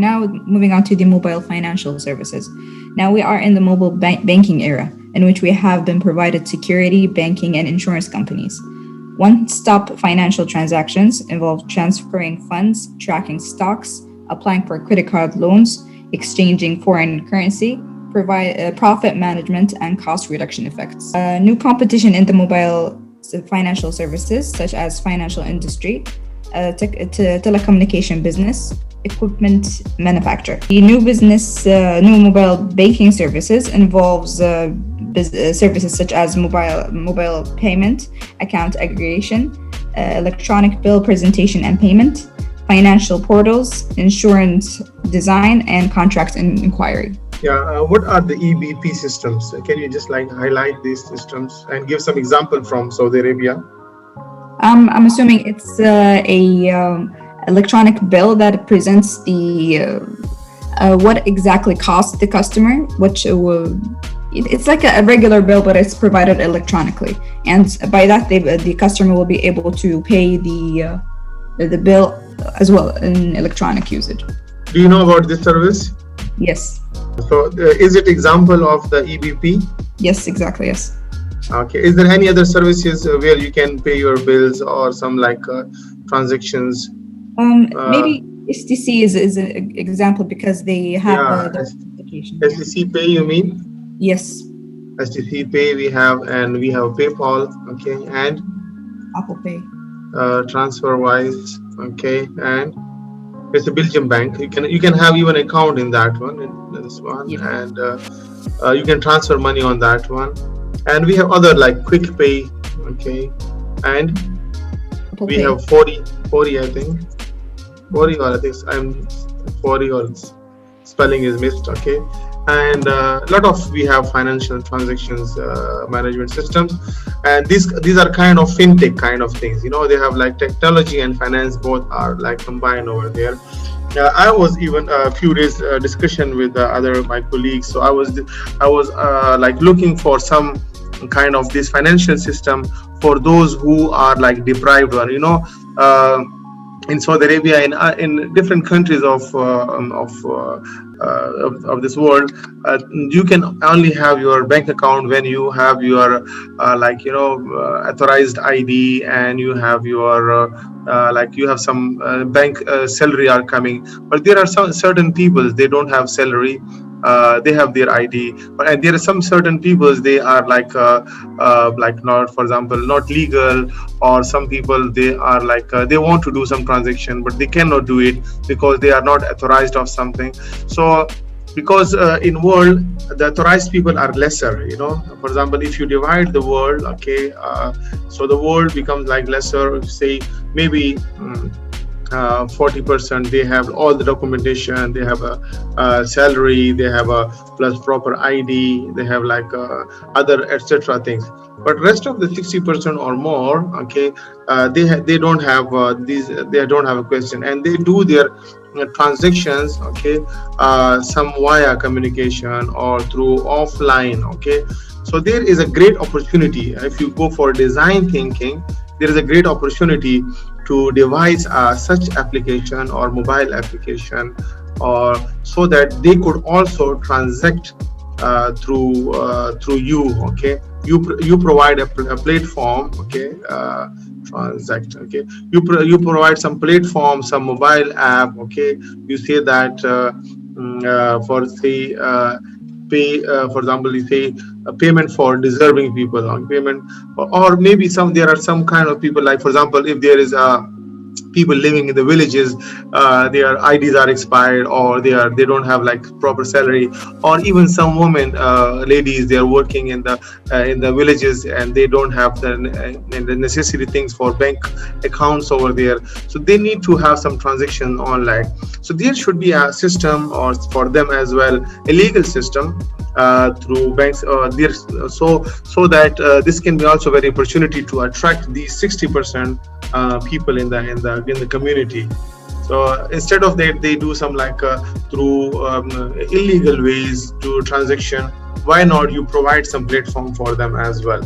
now moving on to the mobile financial services. Now we are in the mobile banking era, in which we have been provided security, banking, and insurance companies. One-stop financial transactions involve transferring funds, tracking stocks, applying for credit card loans, exchanging foreign currency, provide profit management, and cost reduction effects. New competition in the mobile financial services, such as financial industry, telecommunication business, equipment manufacturer. The new mobile banking services involves services such as mobile payment, account aggregation, electronic bill presentation and payment, financial portals, insurance design, and contract inquiry. Yeah, what are the EBP systems? Can you just highlight these systems and give some example from Saudi Arabia? I'm assuming it's a electronic bill that presents the what exactly costs the customer, which it's like a regular bill, but it's provided electronically, and by that the customer will be able to pay the bill as well in electronic usage. Do you know about this service? Yes. So is it example of the EBP? Yes, exactly. Yes. Okay. Is there any other services where you can pay your bills or some transactions? Maybe STC is an example because they have the application. STC Pay, you mean? Yes. STC Pay we have, and we have PayPal. Okay, and Apple Pay. TransferWise. Okay, and it's a Belgium bank. You can have even account in that one, in this one, yes. And you can transfer money on that one. And we have other like Quick Pay. Okay, and Apple we Pay. Have 40 I think. 40 or I think I'm 40 or spelling is missed. Okay, and we have financial transactions management systems, and these are kind of fintech kind of things. They have like technology and finance both are like combined over there. I was even a few days discussion with other my colleagues, so I was like looking for some kind of this financial system for those who are like deprived one. In Saudi Arabia, in different countries of this world, you can only have your bank account when you have your authorized ID, and you have your you have some bank salary are coming. But there are some certain people, they don't have salary. They have their ID, and there are some certain people, they are not, for example, not legal, or some people they are they want to do some transaction but they cannot do it because they are not authorized of something. So because in world the authorized people are lesser, for example, if you divide the world, okay, so the world becomes like lesser, say maybe 40%, they have all the documentation, they have a salary, they have a plus proper ID, they have other etc things. But rest of the 60% or more, okay, they don't have they don't have a question, and they do their transactions, okay, some via communication or through offline. Okay, so there is a great opportunity if you go for design thinking. There is a great opportunity to devise such application or mobile application, or so that they could also transact through you. Okay, you provide a platform. Okay, transact. Okay, you provide some platform, some mobile app. Okay, you say that for say pay, for example, you say a payment for deserving people on payment, or maybe there are some kind of people, like for example, if there is people living in the villages, their IDs are expired, or they don't have proper salary, or even some women, ladies, they are working in the villages and they don't have the necessary things for bank accounts over there, so they need to have some transaction online. So there should be a system, or for them as well, a legal system through banks, so that this can be also very opportunity to attract these 60% people in the community. So instead of that, they do some through illegal ways to transaction. Why not you provide some platform for them as well?